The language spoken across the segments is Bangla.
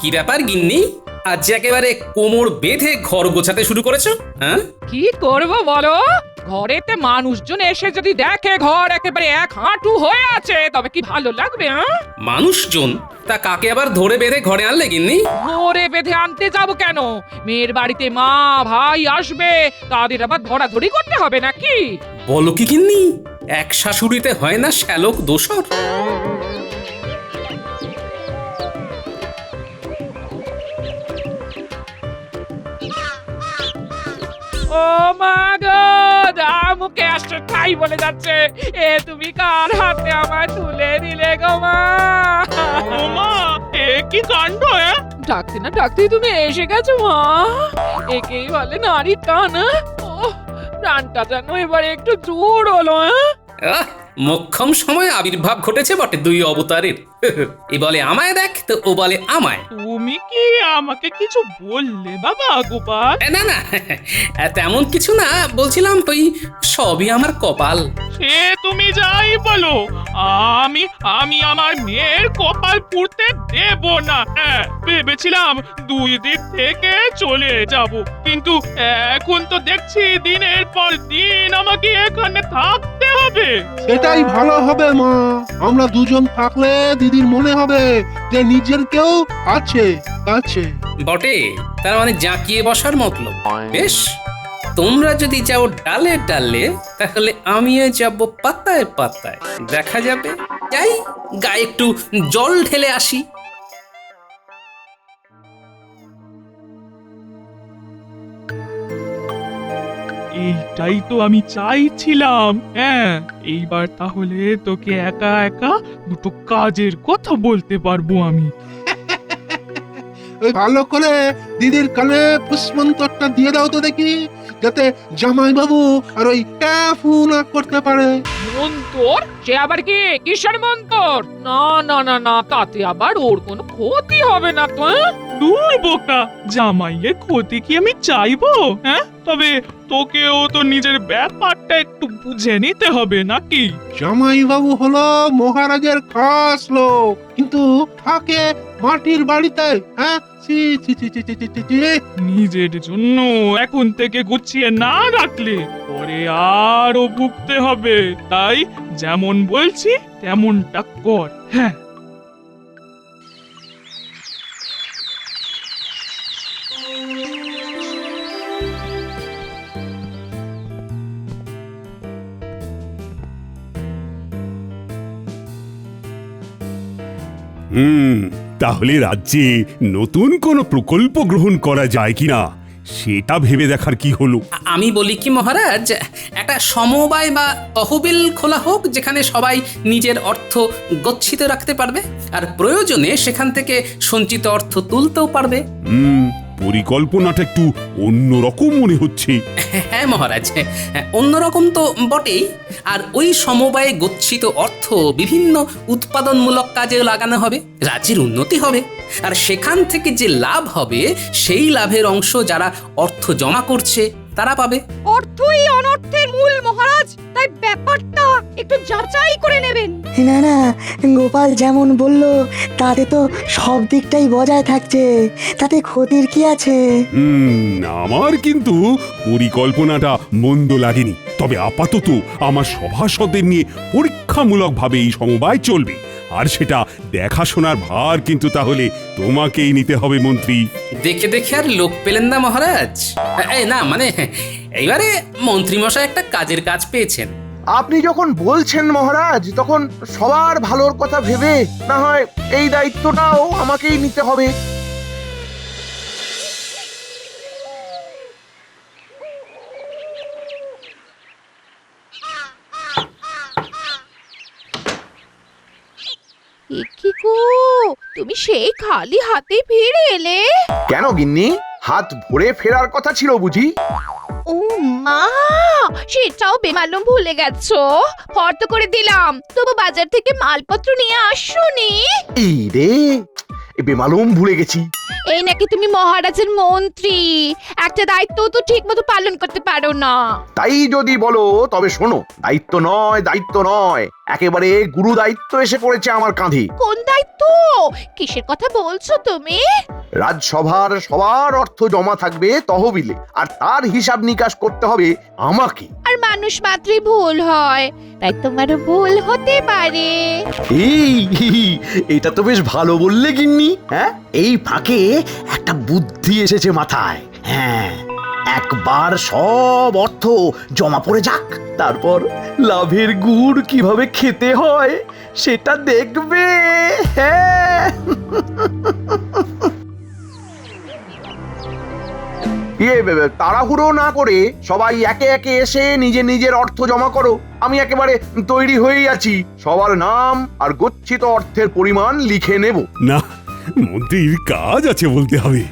কি ব্যাপার গিন্নি, আজ একেবারে কোমর বেঁধে ঘর গোছাতে শুরু করেছো? হ্যাঁ, কি করব বলো? ঘরেতে মানুষজন এসে যদি দেখে ঘর একেবারে এক হাঁটু হয়ে আছে তবে কি ভালো লাগবে? হ্যাঁ, মানুষজন তা কাকে আবার ধরে বেঁধে ঘরে আনলে গিন্নি? ধরে বেঁধে আনতে যাব কেন? মেয়ের বাড়িতে মা ভাই আসবে, তাদের আবার ধরাধরি করতে হবে নাকি? বলো কি গিন্নি, এক শাশুড়িতে হয় না শ্যালক দোসর? ও মা গো, যা মুখে আসছে তাই বলে যাচ্ছে। এ তুমি কার হাতে আমায় তুলে দিলে গো মা? ওমা, এ কি কাণ্ড! ডাকতে না ডাকতেই তুমি এসে গেছো মা। একেই বলে নারীর টান। ও প্রাণটা যেন এবারে একটু জোর হলো। আহ, মোক্ষম সময় আবির্ভাব ঘটেছে বটে দুই অবতারের। এ বলে আমায় দেখ, তো ও বলে আমায়। তুমি কি আমাকে কিছু বললে বাবা গোপাল? না না, তেমন কিছু না, বলছিলাম ওই সবই আমার কপাল। সে তুমি যাই বলো, আমি আমি আমার মেয়ের কপাল পুড়তে দেব না। ভেবেছিলাম 2 দিক থেকে চলে যাব, কিন্তু এখন তো দেখছি দিনের পর দিন আমাকে এখানে থাকতে হবে। সেটাই ভালো হবে মা। আমরা দুজন থাকলে দিদির মনে হবে যে নিজের কেউ আছে আছে। বটে, তার মানে জাঁকিয়ে বসার মতলব। বেশ, তোমরা যদি যাও ডালে ডালে, তাহলে আমিও যাব পাতায় পাতায়। দেখা যাবে। যাই, গায়ে একটু জল ঢেলে আসি। এইটাই তো আমি চাইছিলাম। এইবার তাহলে তোকে একা একা দুটো কাজের কথা বলতে পারবো আমি। ওই ভালো করে দিদির কানে পুষ্পন্তরটা দিয়ে দাও তো দেখি, যাতে জামাই বাবু আর ওই ট্যাফু না করতে পারে। মন্তর? সে আবার কি কিসের মন্তর? না না না না, তাতে আবার ওর কোনো ক্ষতি হবে না তো। দূর বোকা, জামাইয়ের ক্ষতি কি আমি চাইবো? তবে তোকেও তো নিজের ব্যাপারটা একটু বুঝে নিতে হবে নাকি? জামাই বাবু হলো মহারাজের খাস লোক, কিন্তু থাকে মাটির বাড়িতে। হ্যাঁ, ছি ছি ছি ছি ছি ছি ছি ছি। নিজের জন্য এখন থেকে গুছিয়ে না রাখলে পরে আরো ভুগতে হবে। তাই যেমন বলছি তেমনটা কর। হ্যাঁ, তাহলে রাজ্যে নতুন কোনো প্রকল্প গ্রহণ করা যায় কিনা সেটা ভেবে দেখার কি হলো। আমি বলি কি মহারাজ, একটা সমবায় বা তহবিল খোলা হোক, যেখানে সবাই নিজের অর্থ গচ্ছিত রাখতে পারবে, আর প্রয়োজনে সেখান থেকে সঞ্চিত অর্থ তুলতেও পারবে। পরিকল্পনাটা একটু অন্যরকম মনে হচ্ছে। হ্যাঁ মহারাজ, অন্যরকম তো বটেই। আর ওই সমবায়ে গচ্ছিত অর্থ বিভিন্ন উৎপাদনমূলক কাজে লাগানো হবে, রাজ্যের উন্নতি হবে, আর সেখান থেকে যে লাভ হবে সেই লাভের অংশ যারা অর্থ জমা করছে তারা পাবে। অর্থই অনর্থের মূল মহারাজ, তাই ব্যাপারটা একটু যাচাই করে নেবেন। না না, গোপাল যেমন বলল তাতে তো সব দিকটাই বজায় থাকছে, তাতে ক্ষতির কি আছে? আমার কিন্তু পরিকল্পনাটা মন্দ লাগেনি। তবে আপাতত আমার সভাসদদের নিয়ে পরীক্ষামূলকভাবে এই সমবায় চলবে, আর সেটা দেখাশোনার ভার কিন্তু তাহলে তোমাকেই নিতে হবে মন্ত্রী। দেখে দেখে আর লোক পেলেন না মহারাজ? এই না মানে, এইবারে মন্ত্রীমশাই একটা কাজের কাজ পেয়েছেন। আপনি যখন বলছেন মহারাজ, তখন সবার ভালোর কথা ভেবে না হয় এই দায়িত্বটাও আমাকেই নিতে হবে। কি গো, তুমি সেই খালি হাতে ফিরে এলে? কেন গিন্নি, হাত ভরে ফেরার কথা ছিল বুঝি? ও মা, সেটাও বেমালুম ভুলে গেছো। ফর্দ করে দিলাম, তবু বাজার থেকে মালপত্র নিয়ে আসোনি। এই রে, বেমালুম ভুলে গেছি। এই নাকি তুমি মহারাজের মন্ত্রী, একটা দায়িত্ব তো ঠিক মতো পালন করতে পারো না। তাই যদি বলো তবে শোনো, দায়িত্ব নয়, দায়িত্ব নয়, একেবারে গুরু দায়িত্ব এসে পড়েছে আমার কাঁধে। কোন দায়িত্ব? কিসের কথা বলছো তুমি? রাজসভার সবার অর্থ জমা থাকবে তহবিলে, আর তার হিসাব নিকাশ করতে হবে আমাকে। আর মানুষ মাত্রই ভুল হয়, তাই তোমারও ভুল হতে পারে। এই এটা তো বেশ ভালো বললে গিন্নি। হ্যাঁ, এই ফাঁকে একটা বুদ্ধি এসেছে মাথায়। হ্যাঁ, একবার সব অর্থ জমা পড়ে যাক, তারপর লাভের গুড় কিভাবে খেতে হয় সেটা দেখবে। হ্যাঁ, তাড়াহুড়ো না করে সবাই একে একে এসে নিজের নিজের অর্থ জমা করো। আমি একেবারে তৈরি হয়েই আছি, সবার নাম আর গচ্ছিত অর্থের পরিমাণ লিখে নেব। না, মন্ত্রীর কাজ আছে বলতে হবে।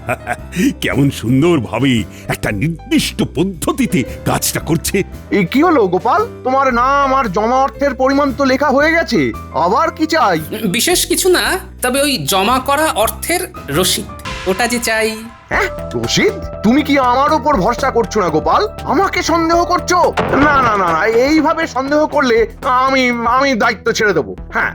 কেমন সুন্দরভাবে একটা নির্দিষ্ট পদ্ধতিতে কাজটা করছে। এই কি হলো গোপাল, তোমার নাম আর জমা অর্থের পরিমাণ তো লেখা হয়ে গেছে, আবার কি চাই? বিশেষ কিছু না, তবে ওই জমা করা অর্থের রসিদ, ওটা যে চাই। হ্যাঁ, রশিদ? তুমি কি আমার উপর ভরসা করছো না গোপাল? আমাকে সন্দেহ করছো? না না না না, এইভাবে সন্দেহ করলে আমি আমি দায়িত্ব ছেড়ে দেবো। হ্যাঁ,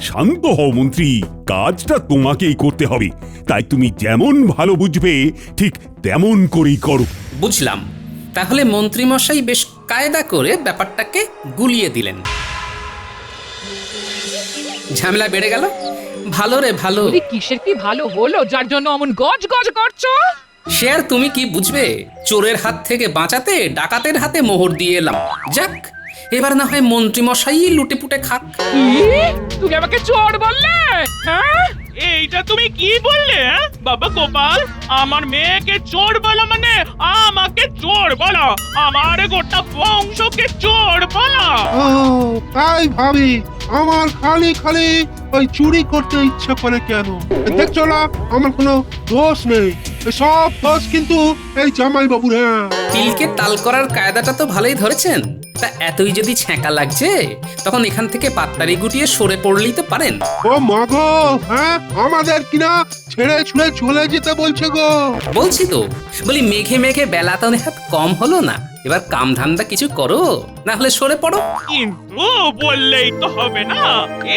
শান্ত হও মন্ত্রী, কাজটা তোমাকেই করতে হবে, তাই তুমি যেমন ভালো বুঝবে ঠিক তেমন করেই করো। বুঝলাম। তাহলে মন্ত্রীমশাই বেশ কায়দা করে ব্যাপারটাকে গুলিয়ে দিলেন। ঝামেলা বেড়ে গেল। ভালো রে ভালো। বলি, কিসের কি ভালো হলো যার জন্য অমন গজ গজ করছো? সে আর তুমি কি বুঝবে? চোরের হাত থেকে বাঁচাতে ডাকাতের হাতে মোহর দিয়ে এলাম। যাক, এবার না হয় মন্ত্রীমশাই লুটে পুটে খাক। কি? তুমি আমাকে চোর বললে? হ্যাঁ, এইটা তুমি কি বললে? বাবা গোপাল, আমার মেয়েকে চোর বলা মানে আমাকে চোর বলা, আমার গোটা বংশকে চোর বলা। ও তাই ভাবি, আমার খালি খালি ওই চুরি করতে ইচ্ছা করে কেন? দেখছো না আমার কোনো দোষ নেই, সব দোষ কিন্তু এই জামাই বাবুর। হ্যাঁ, তিলকে তাল করার কায়দাটা তো ভালোই ধরেছেন। তা এতই যদি ছ্যাঁকা লাগছে, তখন এখান থেকে পাত্তারি গুটিয়ে সরে পড়লেই তো পারেন। ও মাগো, হ্যাঁ আমাদের কিনা ছেড়ে ছুড়ে চলে যেতে বলছে গো। বলছি তো, বলি মেঘে মেঘে বেলা তো নেহাত কম হলো না। এবার কাম ধান্দা কিছু করো, না হলে সরে পড়ো। কিন্তু বললেই তো হবে না,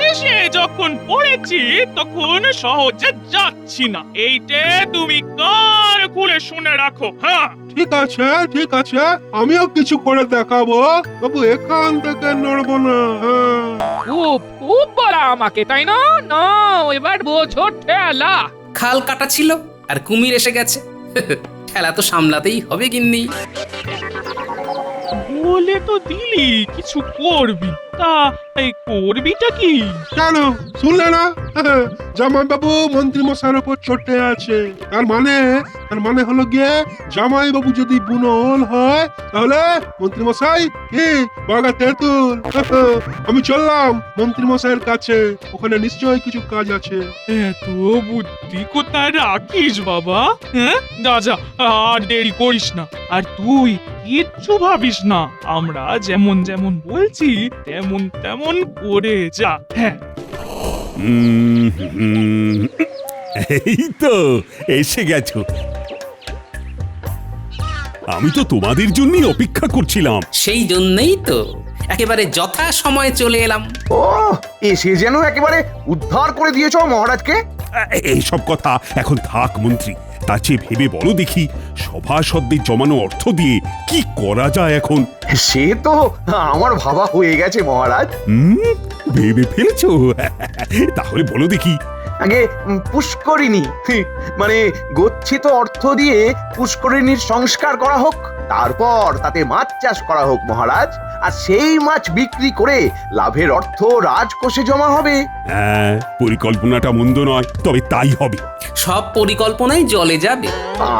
এসে যখন পড়েছি তখন সহজে যাচ্ছি না, এইটে তুমি কান খুলে শুনে রাখো। হ্যাঁ, ঠিক আছে ঠিক আছে, আমিও কিছু করে দেখাবো, তবু এখান থেকে নড়বো না। হ্যাঁ, খুব খুব বলা আমাকে, তাই না? না, এবার বোঝো ঠেলা। খাল কাটা ছিল আর কুমির এসে গেছে। ঠেলা তো সামলাতেই হবে গিন্নি। বলে তো দিলি কিছু করবি, তা এই করবিটা কি? কেন শুনলে না? জামাই বাবু মন্ত্রী মশাইয়ের উপর চটে আছে। তার মানে হলো গিয়ে জামাই বাবু যদি বুনল হয়, তাহলে মন্ত্রী মশাই কি বাগা তেঁতুল। আমি চললাম মন্ত্রী মশাইয়ের কাছে, ওখানে নিশ্চয়ই কিছু কাজ আছে। এত বুদ্ধি কোথায় রাখিস বাবা? হ্যাঁ, যা যা, আর দেরি করিস না। আর তুই কিচ্ছু ভাবিস না, আমরা যেমন যেমন বলছি তেমন তেমন করে যা। হ্যাঁ, এই তো এসে গেছো। আমি তো তোমাদের জন্যই অপেক্ষা করছিলাম। সেই জন্যই তো একেবারে যথা সময়ে চলে এলাম। ও এসে যেন একেবারে উদ্ধার করে দিয়েছো মহারাজকে। এইসব কথা এখন থাক মন্ত্রী, তার চেয়ে ভেবে বলো দেখি, সভাসদদের জমানো অর্থ দিয়ে কি করা যায় এখন? সে তো আমার ভাবা হয়ে গেছে মহারাজ। ভেবে ফেলেছো? তাহলে বলো দেখি। আগে পুষ্করিণী, মানে গচ্ছিত অর্থ দিয়ে পুষ্করিণীর সংস্কার করা হোক, তারপর তাতে মাছ চাষ করা হোক মহারাজ, আর সেই মাছ বিক্রি করে লাভের অর্থ রাজকোষে জমা হবে। হ্যাঁ, পরিকল্পনাটা মন্দ নয়, তবে তাই হবে। সব পরিকল্পনাই জলে যাবে।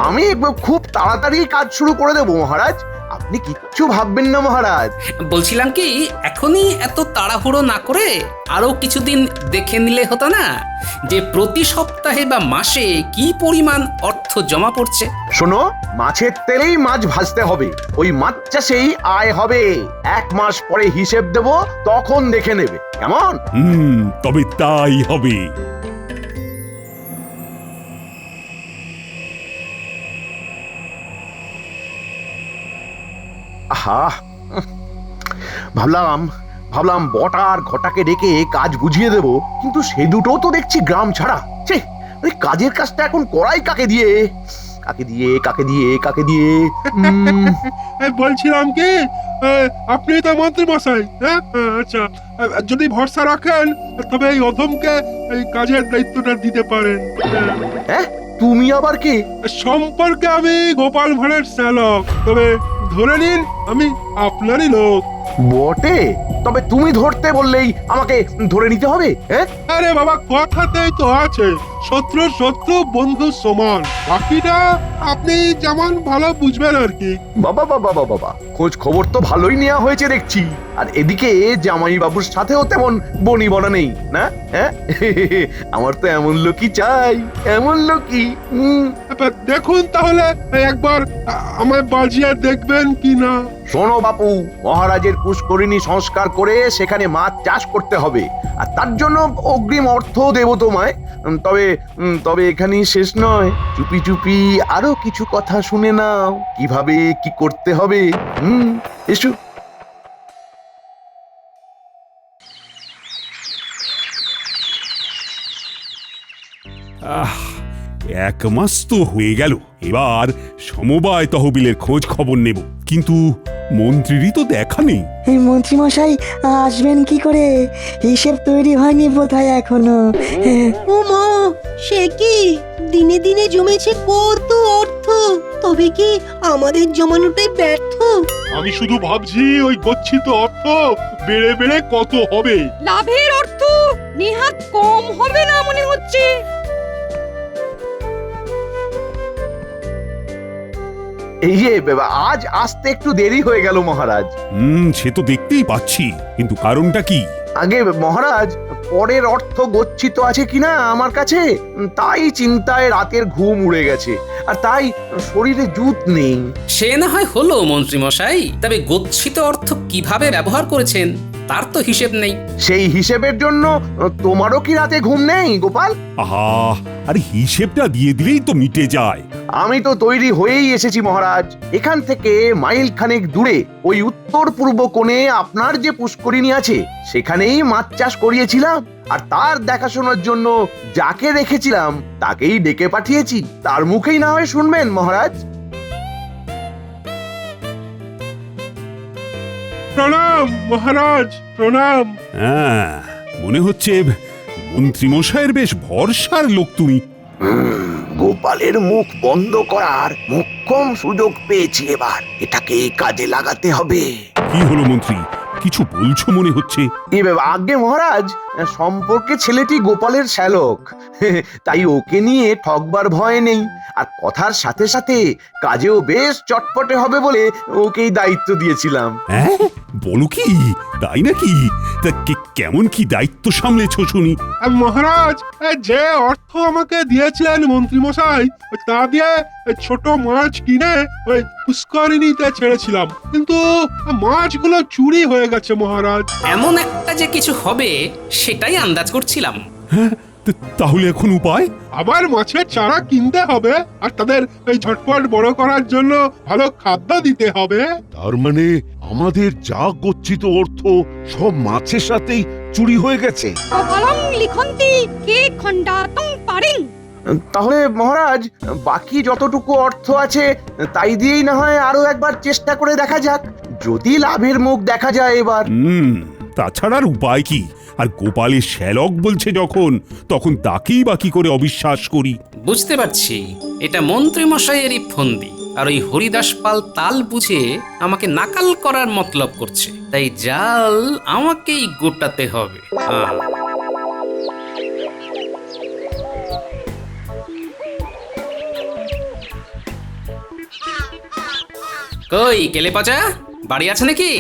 আমি খুব তাড়াতাড়ি কাজ শুরু করে দেবো মহারাজ, আপনি কিচ্ছু ভাববেন না মহারাজ। বলছিলাম কি, এখনই এত তাড়াহুড়ো না করে আরো কিছুদিন দেখে নিলে হতো না যে প্রতি সপ্তাহে বা মাসে কি পরিমাণ অর্থ জমা পড়ছে? শোনো, মাছের তেলেই মাছ ভাজতে হবে, ওই মাছ চাষেই আয় হবে। 1 মাস পরে হিসেব দেব, তখন দেখে নেবে, কেমন? তবে তাই হবে। আহা ভাবলাম ভাবলাম বটা আর ঘটাকে ডেকে কাজ বুঝিয়ে দেব, কিন্তু সে দুটো তো দেখছি গ্রাম ছাড়া। ছে, ওই কাজের কাজটা এখন করাই কাকে দিয়ে? কাকে দিয়ে কাকে দিয়ে কাকে দিয়ে বলছিলাম কি, আপনি তো মন্ত্রী মশাই, হ্যাঁ? আচ্ছা, যদি ভরসা রাখেন তবে এই অধমকে এই কাজের দায়িত্বটা দিতে পারেন। হ্যাঁ, তুমি আবার কি? সম্পর্কে আমি গোপাল ভাঁড়ের শ্যালক, তবে ধরে নিন আমি আপনারই লোক। বটে, তবে তুমি ধরতে বললেই আমাকে ধরে নিতে হবে? হ্যাঁ, আরে বাবা, কথাতেই তো আছে শত্রু শত্রু বন্ধু সমান, বাকিটা আপনি যেমন ভালো বুঝবেন আর কি। বাবা বাবা বাবা বাবা, খোঁজ খবর তো ভালোই নেওয়া হয়েছে দেখছি। আর এদিকে জামাই বাবুর সাথেও তেমন বনি বনা নেই না? হ্যাঁ, আমার তো এমন লোকই চাই, এমন লোকই। এবার দেখুন তাহলে একবার আমায় বাজিয়ে দেখবেন কি না। শোনো বাপু, মহারাজের পুষ্করিণী সংস্কার করে সেখানে মাছ চাষ করতে হবে, আর তার জন্য অগ্রিম অর্থ দেব তোমায়। তবে তবে এখানেই শেষ নয়, চুপি চুপি আরো কিছু কথা শুনে নাও, কিভাবে কি করতে হবে। এসো। আহ, 1 মাস তো হয়ে গেল, এবার সমবায় তহবিলের খোঁজ খবর নেব, কিন্তু মন্ত্রীরই তো দেখা নেই। এই মন্ত্রী মশাই আসবেন কি করে? হিসেব তৈরি হয়নি বোধহয় এখনো। ও মা, সে কি দিনে দিনে জমেছে কত অর্থ, তবে কি আমাদের জমানোটাই ব্যর্থ? আমি শুধু ভাবছি ওই গচ্ছিত অর্থ বেড়ে বেড়ে কত হবে। লাভের অর্থ নেহাত কম হবে না মনে হচ্ছে। এই যে আজ আসতে একটু দেরি হয়ে গেল মহারাজ। সে তো দেখতেই পাচ্ছি, কিন্তু কারণটা কি? আগে মহারাজ, পরের অর্থ গচ্ছিত আছে কিনা আমার কাছে, তাই চিন্তায় রাতের ঘুম উড়ে গেছে, আর তাই শরীরে জুত নেই। সে না হয় হলো মন্ত্রী মশাই, তবে গচ্ছিত অর্থ কিভাবে ব্যবহার করেছেন তার তো হিসেব নেই। সেই হিসেবের জন্য তোমারও কি রাতে ঘুম নেই গোপাল? আহা, আরে হিসেবটা দিয়ে দিলেই তো মিটে যায়। আমি তো তৈরি হয়েই এসেছি মহারাজ। এখান থেকে মাইল খানেক দূরে ওই উত্তর পূর্ব কোণে আপনার যে পুষ্করিণী আছে সেখানেই মাছ চাষ করিয়েছিলাম, আর তার দেখাশোনার জন্য যাকে রেখেছিলাম তাকেই ডেকে পাঠিয়েছি। তার মুখেই না হয় শুনবেন মহারাজ। প্রণাম মহারাজ, প্রণাম। হ্যাঁ, মনে হচ্ছে মন্ত্রী মশাইয়ের বেশ ভরসার লোক তুমি। গোপালের মুখ বন্ধ করার মোক্ষম সুযোগ পেয়েছি, এবার এটাকে কাজে লাগাতে হবে। কি হলো মন্ত্রী, কিছু বলছো মনে হচ্ছে? আজ্ঞে মহারাজ, সম্পর্কে ছেলেটি গোপালের শ্যালক, তাই ওকে নিয়ে ঠকবার ভয় নেই, আর কথার সাথে সাথে কাজেও বেশ চটপটে হবে বলে ওকেই দায়িত্ব দিয়েছিলাম। হ্যাঁ, বলো কি, তাই নাকি? তা কেমন কি দায়িত্ব সামলেছো শুনি? মহারাজ, যে অর্থ আমাকে দিয়েছিলেন মন্ত্রী মশাই, তা দিয়ে ছোট মাছ কিনে ওই পুষ্করিণীতে ছেড়েছিলাম, কিন্তু মাছগুলো চুরি হয়ে গেছে মহারাজ। এমন একটা যে কিছু হবে সেটাই আন্দাজ করছিলাম। হ্যাঁ, তাহলে এখন উপায়? আবার মাছের চারা কিনতে হবে, আর তাদের এই ঝটপট বড় করার জন্য ভালো খাদ্য দিতে হবে। তার মানে আমাদের যা গচ্ছিত অর্থ সব মাছের সাথেই চুরি হয়ে গেছে। কপালং লিখন্তি কে খণ্ডাতং পারিং। তাহলে মহারাজ, বাকি যতটুকু অর্থ আছে তাই দিয়েই না হয় আরো একবার চেষ্টা করে দেখা যাক, যদি লাভের মুখ দেখা যায় এবার। তাছাড়া আর উপায় কি? আর গোপালের শ্যালক বলছে যখন, তখন তাকেই বাকি করে অবিশ্বাস করি। বুঝতে পারছি এটা মন্ত্রী মশাইয়েরই ফন্দি, আর ওই হরিদাস পাল তাল বুঝে আমাকে নাকাল করার মতলব করছে, তাই জাল আমাকেই গোটাতে হবে। কই কেলে পচা, বাড়ি আছে নাকি?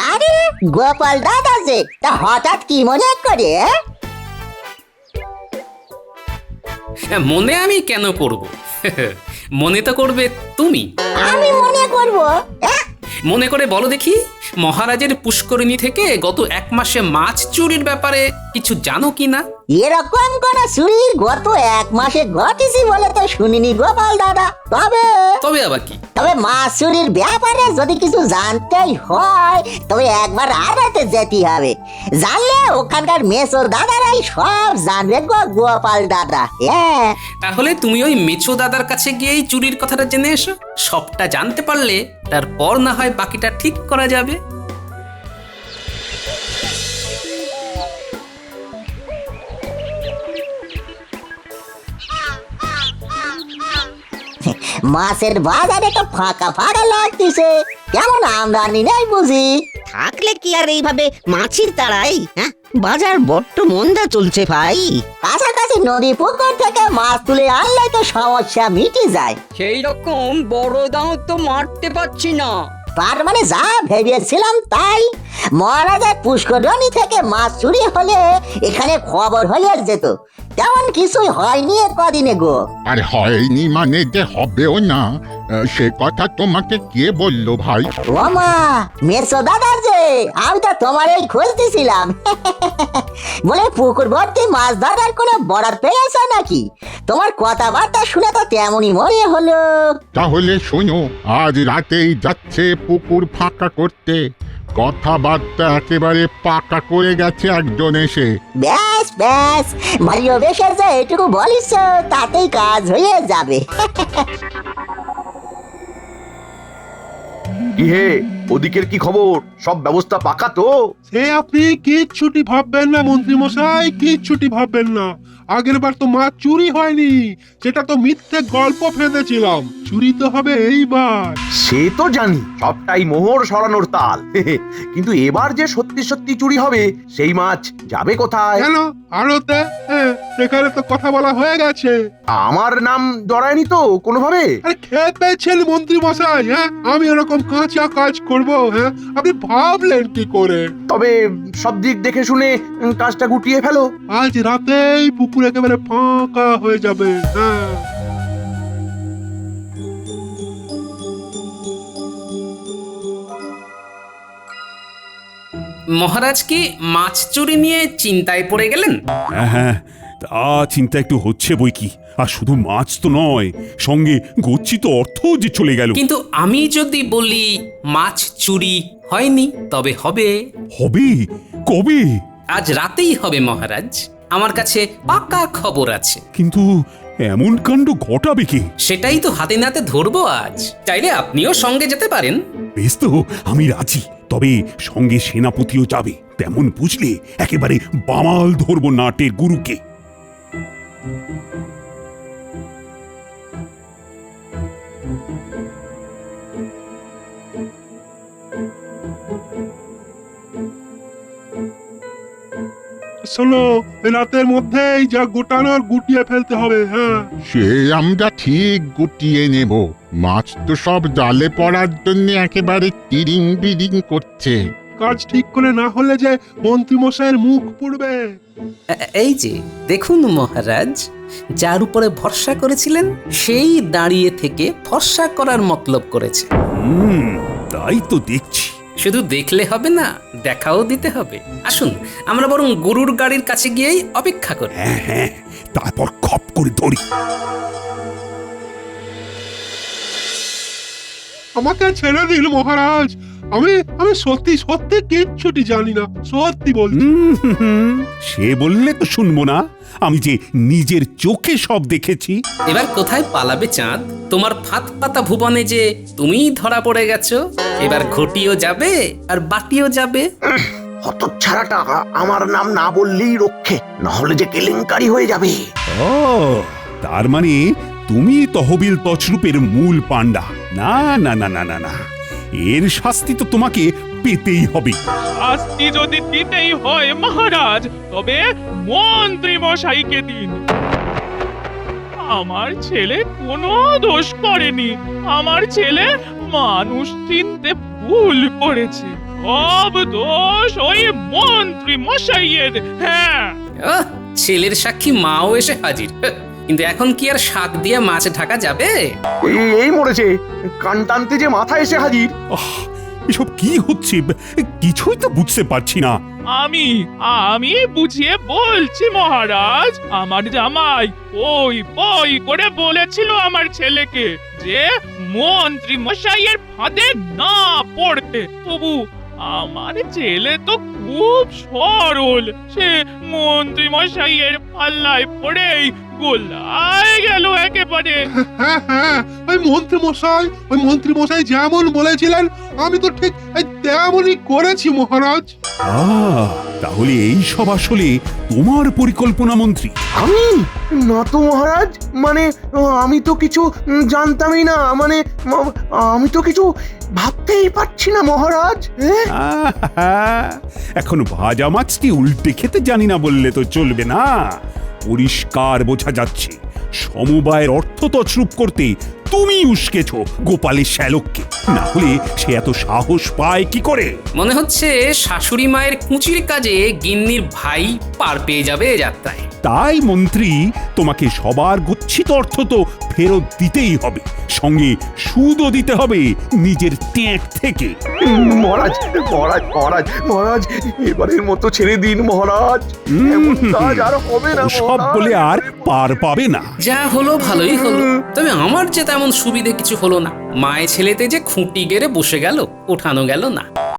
আরে গোপাল দাদা যে, তা হঠাৎ কি মনে করে? মনে আমি কেন করব? মনে তো করবে তুমি। আমি মনে করব? মনে করে বলো দেখি, মহারাজের পুষ্করিণী থেকে গত 1 মাসে মাছ চুরির ব্যাপারে কিছু জানো কি না? এরকম কোন চুরি গত 1 মাসে ঘটেছি বলে তো শুনিনি গোপাল দাদা। তবে আবার কি? তবে মাছ চুরির ব্যাপারে যদি কিছু জানতেই হয় তবে একবার আড়াতে যেতে হবে। জানলে ওখানকার মেসোর দাদারাই সব জানবে গো গোপাল দাদা। হ্যাঁ, তাহলে তুমি ওই মেছো দাদার কাছে গিয়েই চুরির কথাটা জেনে এসো। সবটা জানতে পারলে তারপর না হয় বাকিটা ঠিক করা যাবে। মাছের বাজারে তো ফাঁকা ফাঁকা লাগতেছে, কেমন আমদানি নেই বুঝি? থাকলে কি আর এইভাবে মাছির তাড়াই? হ্যাঁ, বাজার বড্ড মন্দা চলছে ভাই। কাছাকাছি নদী পুকুর থেকে মাছ তুলে আনলে তো সমস্যা মিটে যায়। সেই রকম বড় দাও তো মারতে পারছি না। তার মানে যা ভেবেছিলাম তাই। মহারাজার পুষ্করণী থেকে মাছ চুরি হলে এখানে খবর হয়ে যেত, তেমন কিছুই হয়নি কদিনে গো। আর হয়নি মানে যে হবেও না, সে কথা তোমাকে কে বললো ভাই? ও মা, মেসো দাদা যে, আমি তো তোমার এই খুঁজতেছিলাম। বলে পুকুর ভর্তি মাছ ধরার কোনো বর্ডার পেয়েছে নাকি? তোমার কথাবার্তা শুনে তো তেমনই মনে হলো। তাহলে শোনো, আজ রাতেই যাচ্ছে পুকুর ফাঁকা করতে। কথাবার্তা একেবারে পাকা করে গেছে একজন এসে। ব্যাস ব্যাস, ভালোবেসে যে এটুকু বলিস তাতেই কাজ হয়ে যাবে। কি হে, ওদিকের কি খবর? সব ব্যবস্থা পাকা তো? সে আপনি কিচ্ছুটি ভাববেন না মন্ত্রী মশাই, কিচ্ছুটি ভাববেন না। আগের বার তো মাছ চুরি হয়নি, সেটা তো মিথ্যে গল্প ফেঁদেছিলাম। চুরি তো হবে এইবার। সে তো জানি, সবটাই মোহর সরানোর তাল। কিন্তু এবার যে সত্যি সত্যি চুরি হবে, সেই মাছ যাবে কোথায়? কেন আড়তে? হ্যাঁ, সেখানে তো কথা বলা হয়ে গেছে। আমার নাম জড়ায়নি তো কোনোভাবে? আরে খেপেছেন মন্ত্রী মশাই? হ্যাঁ, আমি এরকম কাঁচা কাজ করব? হ্যাঁ, আপনি ভাবলেন কি করে? তবে সব দিক দেখে শুনে কাজটা গুটিয়ে ফেলো। আজ রাতেই পুকুর একেবারে ফাঁকা হয়ে যাবে। হ্যাঁ, মহারাজ কি মাছ চুরি নিয়ে চিন্তায় পড়ে গেলেন? হ্যাঁ হ্যাঁ, তা চিন্তা একটু হচ্ছে বই কি। আর শুধু মাছ তো নয়, সঙ্গে গচ্ছিত অর্থ যে চলে গেল। কিন্তু আমি যদি বলি মাছ চুরি হয়নি, তবে হবে। হবে? কবে? আজ রাতেই হবে মহারাজ। আমার কাছে পাকা খবর আছে। কিন্তু এমন কাণ্ড ঘটাবে কে? সেটাই তো হাতে নাতে ধরবো আজ। চাইলে আপনিও সঙ্গে যেতে পারেন। বেশ তো, আমি রাজি। তবে সঙ্গে সেনাপতিও যাবে। তেমন বুঝলে একেবারে বামাল ধরবো নাটের গুরুকে। শোনো, রাতের মধ্যেই যা গোটানোর গুটিয়ে ফেলতে হবে। হ্যাঁ, সে আমরা ঠিক গুটিয়ে নেব। মাছ তো সব জালে পড়ার জন্য একেবারে তিরিং বিরিং করছে। কাজ ঠিক করে না হলে যে মন্ত্রী মশাইয়ের মুখ পুড়বে। এই যে দেখুন মহারাজ, যার উপরে ভরসা করেছিলেন সেই দাঁড়িয়ে থেকে ফর্সা করার মতলব করেছে। তাই তো দেখছি। শুধু দেখলে হবে না, দেখাও দিতে হবে। আসুন আমরা বরং গরুর গাড়ির কাছে গিয়েই অপেক্ষা করি। হ্যাঁ হ্যাঁ, তারপর খপ করে ধরি। আমাকে ছেড়ে দিন মহারাজ। আমি আমি সত্যি সত্যি কিচ্ছুটি জানি না, সত্যি বলছি। সে বললে তো শুনবো না। আমি যে নিজের চোখে সব দেখেছি। এবার কোথায় পালাবে চাঁদ? তোমার ফাঁদ পাতা ভুবনে যে তুমিই ধরা পড়ে গেছো। এবার ঘটিও যাবে আর বাটিও যাবে। হতচ্ছাড়াটা আমার নাম না বললেই রক্ষে, নাহলে যে কেলেঙ্কারি হয়ে যাবে। ও, তার মানে তুমি তহবিল তছরূপের মূল পাণ্ডা। না না না না না না, এর শাস্তি তো তোমাকে পেতেই হবে। শাস্তি যদি দিতেই হয় মহারাজ, তবে মন্ত্রী মশাইকে দিন। আমার ছেলে কোনো দোষ করেনি। আমার ছেলে মানুষ চিনতে ভুল করেছে। সব দোষ ওই মন্ত্রী মশাইয়ের। হ্যাঁ, ছেলের সাক্ষী মাও এসে হাজির। কিন্তু এখন কি আর শাক দিয়ে মাছ ঢাকা যাবে? এই মরেছে, কান টানতে যে মাথা এসে হাজির। এসব কি হচ্ছে কিছুই তো বুঝতে পারছি না। আমি আমি বুঝিয়ে বলছি মহারাজ, আমার জামাই ওই বই করে বলেছিল আমার ছেলেকে যে মন্ত্রী মশাইয়ের ফাঁদে না পড়তে। তবু আমার ছেলে তো খুব সরল, সে মন্ত্রী মশাইয়ের পাল্লায় পড়েই গোলায় গেল একেবারে। হ্যাঁ হ্যাঁ, ওই মন্ত্রী মশাই যেমন বলেছিলেন আমি তো ঠিক তেমনই করেছি মহারাজ। তাহলে এই সব আসলে তোমার পরিকল্পনা মন্ত্রী? আমি না তো মহারাজ, মানে আমি তো কিছু জানতামই না, মানে আমি তো কিছু ভাবতেই পারছি না মহারাজ। এখন ভাজা মাছটি উল্টে খেতে জানি না বললে তো চলবে না। পরিষ্কার বোঝা যাচ্ছে সমবায়ের অর্থ তছরূপ করতে তুমি উস্কেছ গোপালের শ্যালককে, না হলে সে এত সাহস পায় কি করে? মনে হচ্ছে শাশুড়ি মায়ের কুঁচির কাজে গিন্নির ভাই পার পেয়ে যাবে এ যাত্রায়। তাই মন্ত্রী তোমাকে সবার গচ্ছিত অর্থ তো ফেরত দিতেই হবে, সঙ্গে সুদও দিতে হবে নিজের ট্যাঁক থেকে। মহারাজ মহারাজ মহারাজ মহারাজ, এবারের মতো ছেড়ে দিন মহারাজ, এমন কাজ আর হবে না সব বলে আর পার পাবে না। যা হলো ভালোই হলো, তবে আমার যে তেমন সুবিধে কিছু হলো না। মায়ে ছেলেতে যে খুঁটি গেড়ে বসে গেল, ওঠানো গেল না।